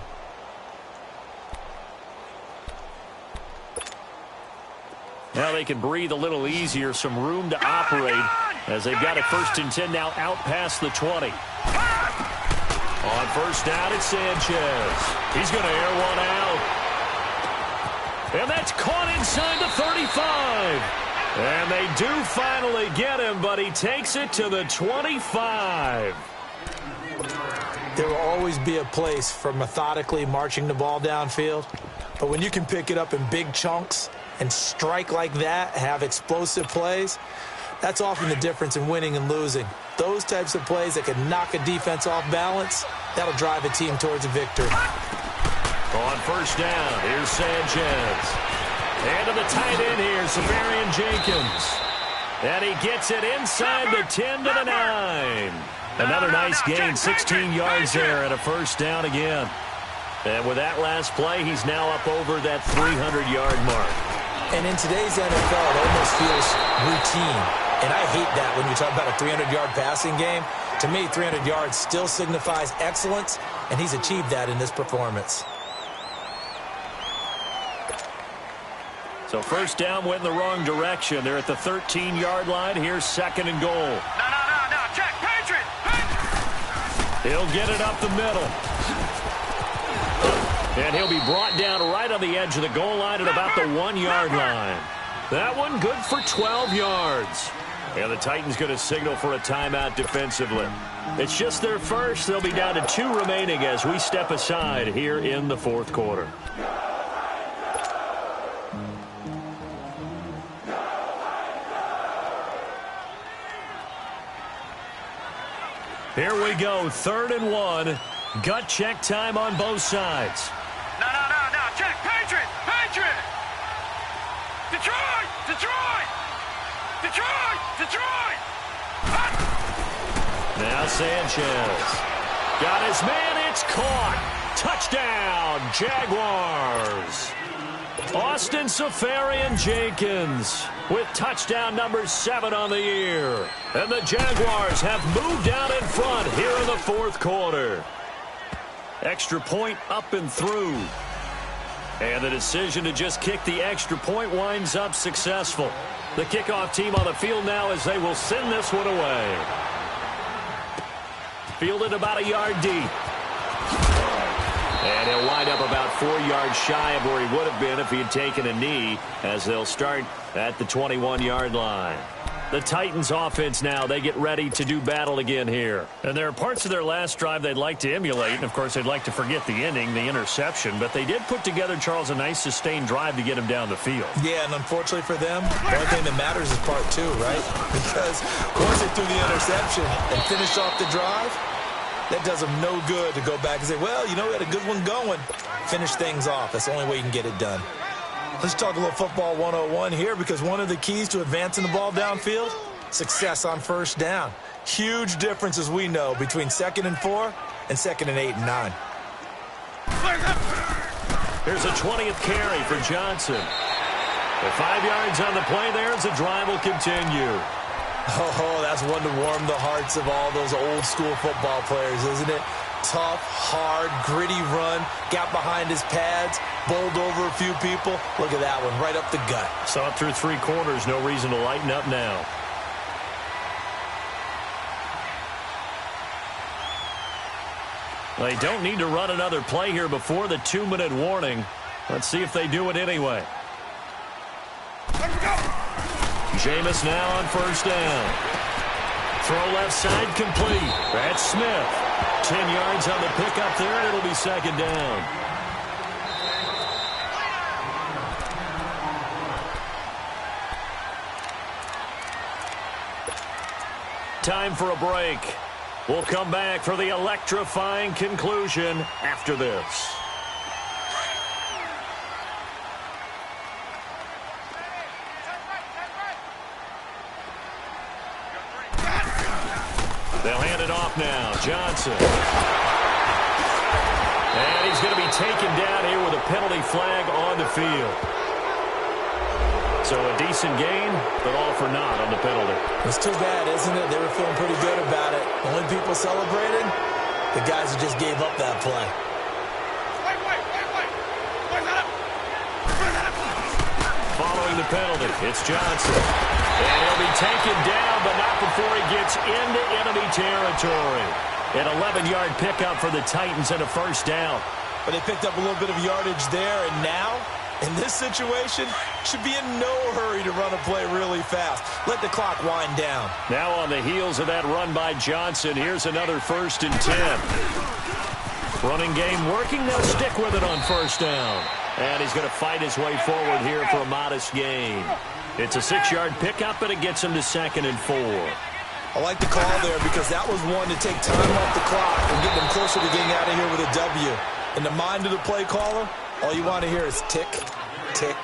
Now they can breathe a little easier, some room to operate as they've got it 1st and 10 now out past the 20. On first down, it's Sanchez. He's going to air one out. And that's caught inside the 35. And they do finally get him, but he takes it to the 25. There will always be a place for methodically marching the ball downfield. But when you can pick it up in big chunks and strike like that, have explosive plays, that's often the difference in winning and losing. Those types of plays that can knock a defense off balance, that'll drive a team towards a victory. On first down, here's Sanchez. And to the tight end here, Severian Jenkins. And he gets it inside the 10 to the 9. Another nice gain, 16 yards there and a first down again. And with that last play, he's now up over that 300-yard mark. And in today's NFL, it almost feels routine. And I hate that when you talk about a 300-yard passing game. To me, 300 yards still signifies excellence, and he's achieved that in this performance. So first down went in the wrong direction. They're at the 13-yard line. Here's 2nd and goal. No. Check. Patriot. He'll get it up the middle. And he'll be brought down right on the edge of the goal line at about the 1-yard line. That one good for 12 yards. And the Titans going to signal for a timeout defensively. It's just their first. They'll be down to 2 remaining as we step aside here in the fourth quarter. Here we go, 3rd and 1. Gut check time on both sides. No. Check. Patriot. Detroit. Now Sanchez. Got his man. It's caught. Touchdown, Jaguars. Austin Safarian-Jenkins with touchdown number 7 on the year. And the Jaguars have moved out in front here in the fourth quarter. Extra point up and through. And the decision to just kick the extra point winds up successful. The kickoff team on the field now as they will send this one away. Fielded about a yard deep. And he'll wind up about 4 yards shy of where he would have been if he had taken a knee, as they'll start at the 21-yard line. The Titans offense now, they get ready to do battle again here. And there are parts of their last drive they'd like to emulate. And, of course, they'd like to forget the ending, the interception. But they did put together, Charles, a nice sustained drive to get him down the field. Yeah, and unfortunately for them, the only thing that matters is part 2, right? Because once they threw the interception and finished off the drive, that does them no good to go back and say, well, you know, we had a good one going. Finish things off. That's the only way you can get it done. Let's talk a little football 101 here, because one of the keys to advancing the ball downfield, success on first down. Huge difference, as we know, between 2nd and 4 and 2nd and 8 and 9. Here's a 20th carry for Johnson. The 5 yards on the play there as the drive will continue. Oh, that's one to warm the hearts of all those old school football players, isn't it? Tough, hard, gritty run, got behind his pads, bowled over a few people. Look at that one, right up the gut. Saw it through 3 quarters, no reason to lighten up now. They don't need to run another play here before the 2-minute warning. Let's see if they do it anyway. Jameis now on first down. Throw left side complete. That's Smith. 10 yards on the pickup there, and it'll be 2nd down. Time for a break. We'll come back for the electrifying conclusion after this. They'll hand it off now. Johnson. And he's going to be taken down here with a penalty flag on the field. So a decent gain, but all for naught on the penalty. It's too bad, isn't it? They were feeling pretty good about it. Only people celebrating, the guys who just gave up that play. Following the penalty, it's Johnson. And he'll be taken down, but not before he gets into enemy territory. An 11-yard pickup for the Titans and a first down. But they picked up a little bit of yardage there, and now, in this situation, should be in no hurry to run a play really fast. Let the clock wind down. Now on the heels of that run by Johnson, here's another 1st and 10. Running game working, they'll stick with it on first down. And he's going to fight his way forward here for a modest gain. It's a 6-yard pickup, and it gets him to 2nd and 4. I like the call there because that was one to take time off the clock and get them closer to getting out of here with a W. In the mind of the play caller, all you want to hear is tick, tick,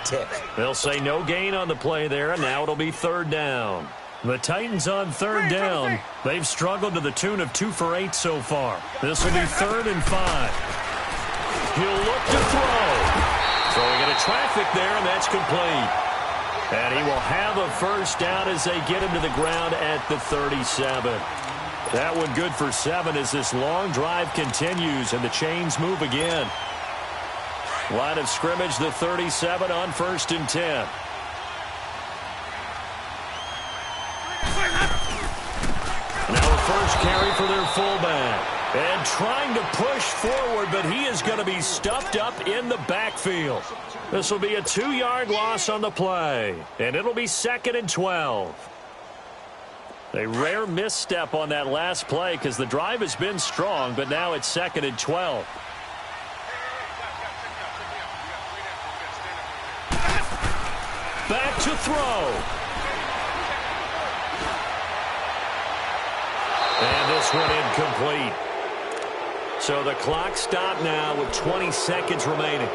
tick. They'll say no gain on the play there, and now it'll be 3rd down. The Titans on 3rd down. They've struggled to the tune of 2 for 8 so far. This will be 3rd and 5. He'll look to throw. Throwing into traffic there, and that's complete. And he will have a first down as they get him to the ground at the 37. That one good for 7 as this long drive continues and the chains move again. Line of scrimmage, the 37 on 1st and 10. Now a first carry for their fullback. And trying to push forward, but he is going to be stuffed up in the backfield. This will be a 2-yard loss on the play, and it'll be 2nd and 12. A rare misstep on that last play because the drive has been strong, but now it's 2nd and 12. Back to throw. And this one incomplete. So the clock stopped now with 20 seconds remaining.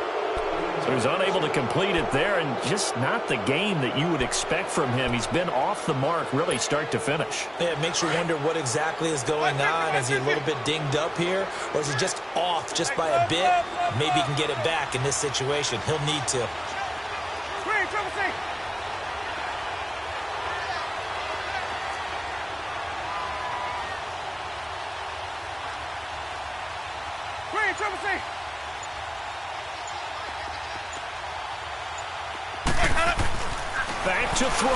So he's unable to complete it there, and just not the game that you would expect from him. He's been off the mark really start to finish. Yeah, it makes you wonder what exactly is going on. Is he a little bit dinged up here, or is he just off just by a bit? Maybe he can get it back in this situation. He'll need to. Back to throw.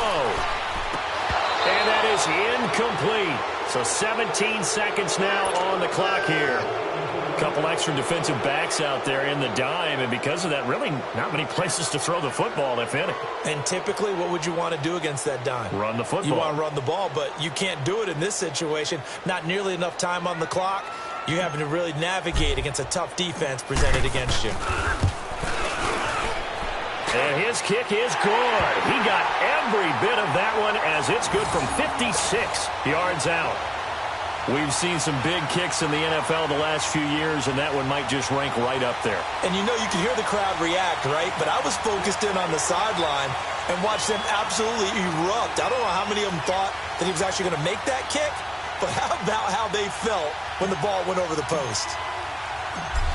And that is incomplete. So 17 seconds now on the clock here. A couple extra defensive backs out there in the dime, and because of that, really not many places to throw the football, if any. And typically, what would you want to do against that dime? Run the football. You want to run the ball, but you can't do it in this situation. Not nearly enough time on the clock. You're having to really navigate against a tough defense presented against you. And his kick is good. He got every bit of that one as it's good from 56 yards out. We've seen some big kicks in the NFL the last few years, and that one might just rank right up there. And you know, you can hear the crowd react, right? But I was focused in on the sideline and watched them absolutely erupt. I don't know how many of them thought that he was actually going to make that kick, but how about how they felt when the ball went over the post?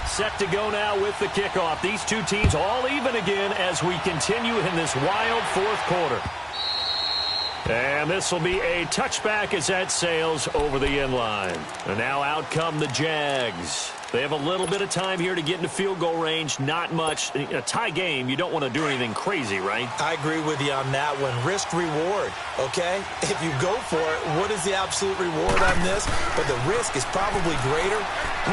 Set to go now with the kickoff. These two teams all even again as we continue in this wild fourth quarter. And this will be a touchback as that sails over the end line. And now out come the Jags. They have a little bit of time here to get into field goal range. Not much. A tie game, you don't want to do anything crazy, right? I agree with you on that one. Risk reward, okay? If you go for it, what is the absolute reward on this? But the risk is probably greater.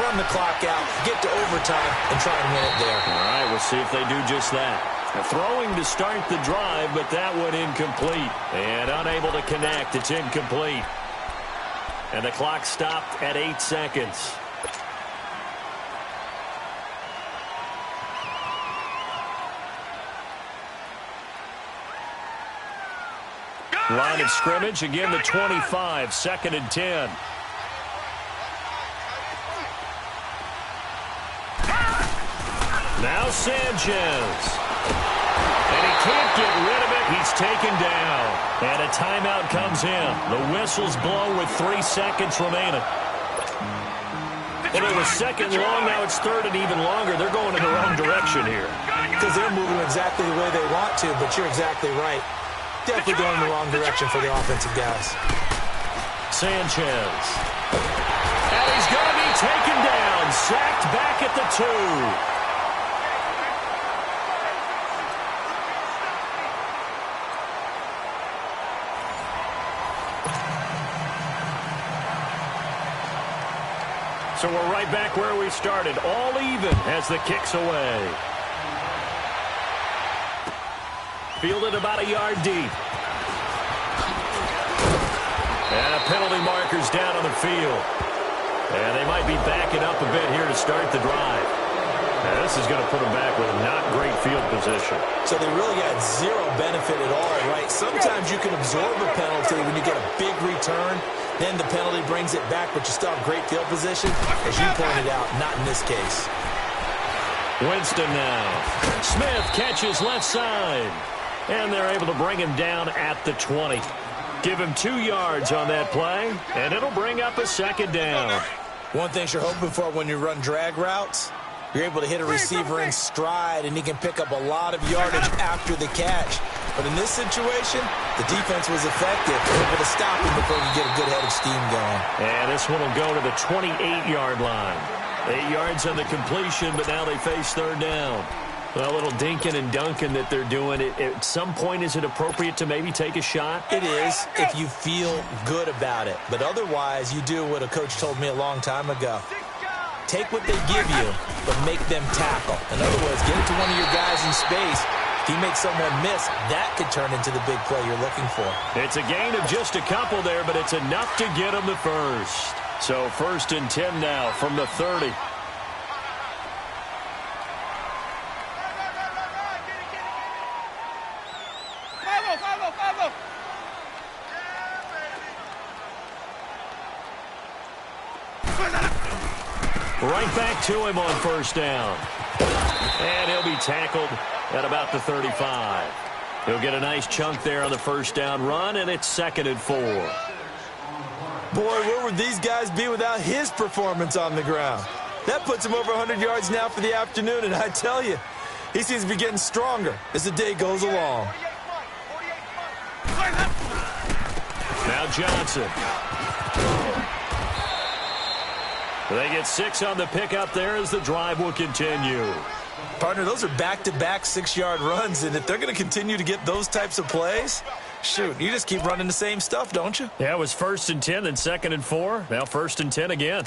Run the clock out, get to overtime, and try and win it there. All right, we'll see if they do just that. Throwing to start the drive, but that one incomplete. And unable to connect. It's incomplete. And the clock stopped at 8 seconds. Line of scrimmage, again the 25, 2nd and 10. Now Sanchez. And he can't get rid of it. He's taken down. And a timeout comes in. The whistles blow with 3 seconds remaining. Well, it was second long, now it's third and even longer. They're going in the wrong direction here. Because they're moving exactly the way they want to, but you're exactly right. Definitely going in the wrong direction for the offensive guys. Sanchez. And he's going to be taken down. Sacked back at the 2. So we're right back where we started. All even as the kick's away. Fielded about a yard deep. And a penalty marker's down on the field. And they might be backing up a bit here to start the drive. Now this is going to put them back with a not great field position. So they really got zero benefit at all, right? Sometimes you can absorb a penalty when you get a big return. Then the penalty brings it back, but you still have great field position. As you pointed out, not in this case. Winston now. Smith catches left side. And they're able to bring him down at the 20. Give him 2 yards on that play, and it'll bring up a 2nd down. One thing you're hoping for when you run drag routes, you're able to hit a receiver in stride, and he can pick up a lot of yardage after the catch. But in this situation, the defense was effective, able to stop him before you get a good head of steam going. And this one will go to the 28-yard line. 8 yards on the completion, but now they face 3rd down. Well, a little dinking and dunking that they're doing. At some point, is it appropriate to maybe take a shot? It is if you feel good about it. But otherwise, you do what a coach told me a long time ago. take what they give you, but make them tackle. In other words, get it to one of your guys in space. If he makes someone miss, that could turn into the big play you're looking for. It's a gain of just a couple there, but it's enough to get him the first. So 1st and 10 now from the 30. Right back to him on 1st down. And he'll be tackled at about the 35. He'll get a nice chunk there on the 1st down run, and it's 2nd and 4. Boy, where would these guys be without his performance on the ground? That puts him over 100 yards now for the afternoon, and I tell you, he seems to be getting stronger as the day goes along. Now Johnson. They get 6 on the pickup there as the drive will continue. Partner, those are back-to-back 6-yard runs, and if they're going to continue to get those types of plays, shoot, you just keep running the same stuff, don't you? Yeah, it was 1st and 10, then 2nd and 4. Now 1st and 10 again.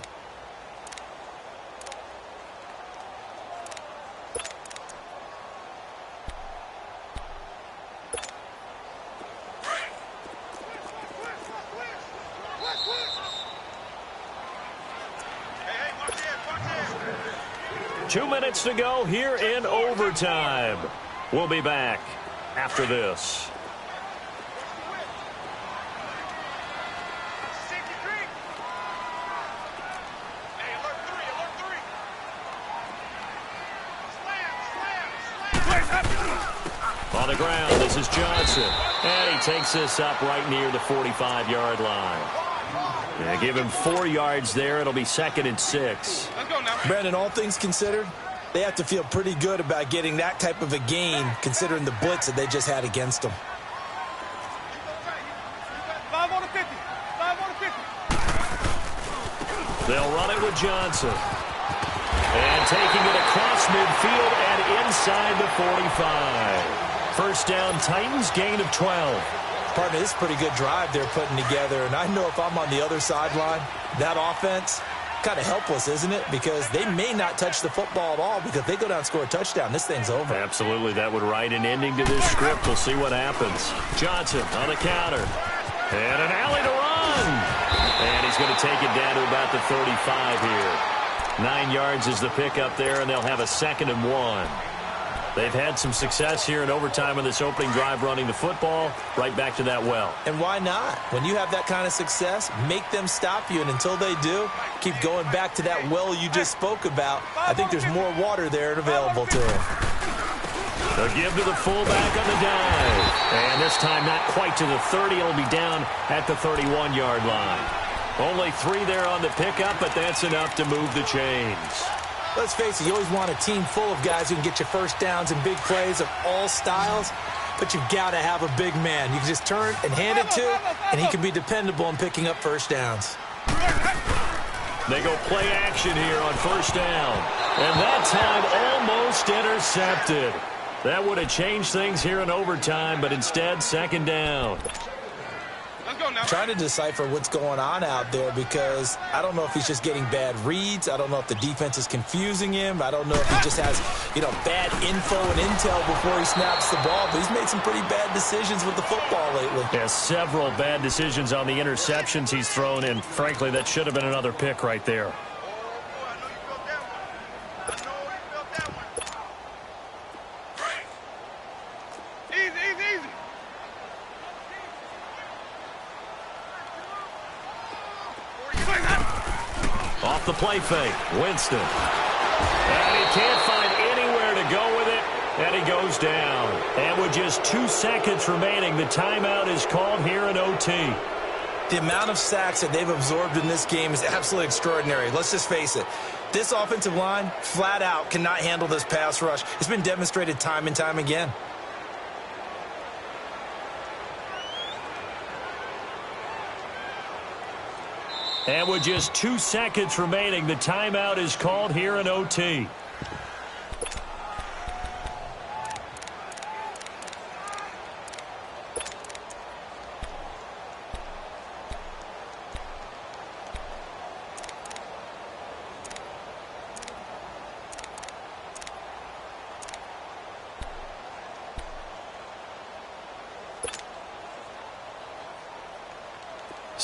Two minutes to go here in overtime. We'll be back after this. On the ground, this is Johnson. And he takes this up right near the 45-yard line. Yeah, give him 4 yards there. It'll be 2nd and 6. Brandon, all things considered, they have to feel pretty good about getting that type of a gain considering the blitz that they just had against them. 5 on the 50. 5 on the 50. They'll run it with Johnson. And taking it across midfield and inside the 45. 1st down, Titans, gain of 12. Partner, this is a pretty good drive they're putting together, and I know if I'm on the other sideline, that offense, kind of helpless, isn't it? Because they may not touch the football at all, because if they go down and score a touchdown, this thing's over. Absolutely, that would write an ending to this script. We'll see what happens. Johnson on the counter. And an alley to run. And he's going to take it down to about the 35 here. 9 yards is the pickup there, and they'll have a 2nd and 1. They've had some success here in overtime on this opening drive running the football. Right back to that well. And why not? When you have that kind of success, make them stop you. And until they do, keep going back to that well you just spoke about. I think there's more water there and available to them. They'll give to the fullback on the dive. And this time not quite to the 30. It'll be down at the 31-yard line. Only 3 there on the pickup, but that's enough to move the chains. Let's face it, you always want a team full of guys who can get you 1st downs and big plays of all styles, but you've got to have a big man. You can just turn and hand it to, and he can be dependable in picking up 1st downs. They go play action here on 1st down. And that time almost intercepted. That would have changed things here in overtime, but instead 2nd down. I'm trying to decipher what's going on out there because I don't know if he's just getting bad reads. I don't know if the defense is confusing him. I don't know if he just has, bad info and intel before he snaps the ball. But he's made some pretty bad decisions with the football lately. Yeah, several bad decisions on the interceptions he's thrown, and frankly, that should have been another pick right there. Off the play fake, Winston. And he can't find anywhere to go with it, and he goes down. And with just 2 seconds remaining, the timeout is called here in OT. The amount of sacks that they've absorbed in this game is absolutely extraordinary. Let's just face it. This offensive line, flat out, cannot handle this pass rush. It's been demonstrated time and time again. And with just 2 seconds remaining, the timeout is called here in OT.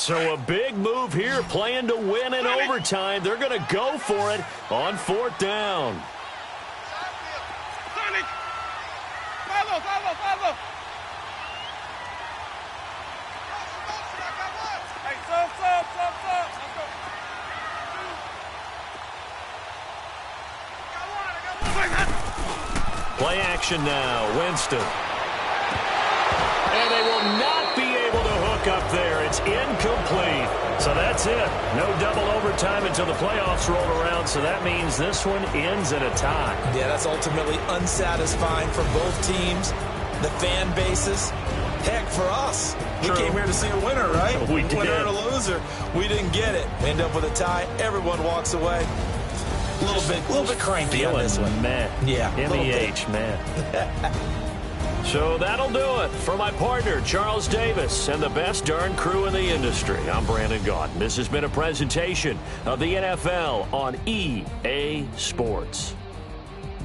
So a big move here, playing to win in overtime. They're going to go for it on 4th down. Play action now, Winston. And they will not be able to hook up there. It's incomplete. So that's it. No double overtime until the playoffs roll around, so that means this one ends in a tie. Yeah, that's ultimately unsatisfying for both teams, the fan bases. Heck, for us. True. We came here to see a winner, right? We did. Winner and a loser. We didn't get it. End up with a tie. Everyone walks away. A little bit cranky on this one. Man. Yeah. MEH, man. So that'll do it for my partner, Charles Davis, and the best darn crew in the industry. I'm Brandon Gaudin. This has been a presentation of the NFL on EA Sports.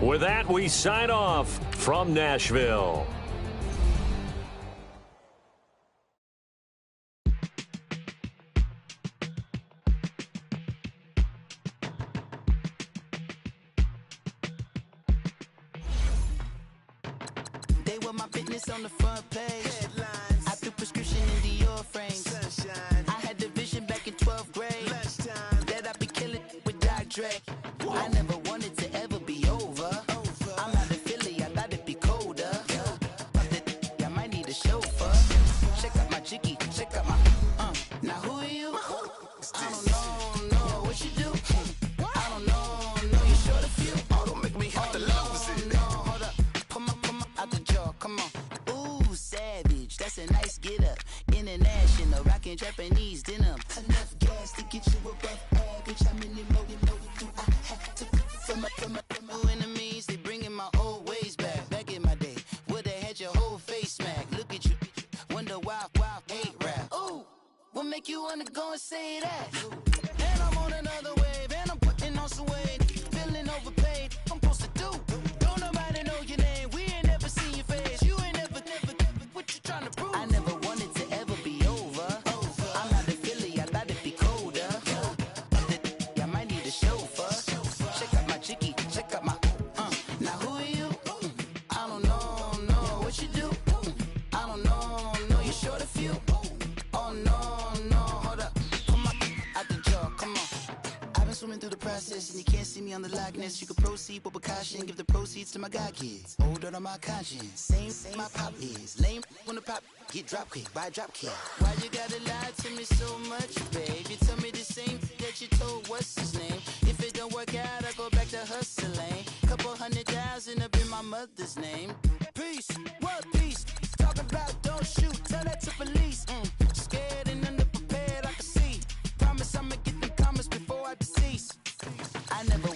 With that, we sign off from Nashville. On the front page, headlines. I threw prescription in Dior frames. Sunshine. I had the vision back in 12th grade. Lunchtime. That I'd be killing with Dr. Dre. I never wanted to ever be over. I'm out of Philly, I thought it'd be colder. I might need a chauffeur. Check out my jiggy, check out my. Now who are you? I don't know what you do. I don't know you short a few. Oh, don't make me have to lose it. No, hold up, pull my out the jaw, come on. Savage, that's a nice get up. International, rockin' Japanese denim. Enough gas to get you above average. How many more do I have to from my enemies? They bringing my old ways back. Back in my day, would've had your whole face smacked. Look at you, wonder why hate rap. Ooh, what make you wanna go and say that? And I'm on another wave, and I'm putting on some weight. Feeling overpaid, I'm supposed to do. Don't nobody know your name, we ain't never seen your face. You ain't never what you trying to prove? I never wanted to ever be over. I'm out of Philly, I thought it'd be colder. I might need a chauffeur. Check out my jiggy, check out my. Now who are you? I don't know what you do. I don't know you're short a few. Oh no, hold up, come on, out the jaw, come on. I've been swimming through the process, and you can't see me on the Loch Ness. You can proceed with caution, give the proceeds to my god kids. Older on my conscience, same my pop is. Lame when the pop get drop quick, buy drop kick. Why you gotta lie to me so much, babe? You tell me the same that you told what's his name. If it don't work out, I go back to hustling. Couple 100,000 up in my mother's name. Peace, what peace? Talk about don't shoot, tell that to police. Scared and underprepared, I can see. Promise I'ma get the comments before I decease. I never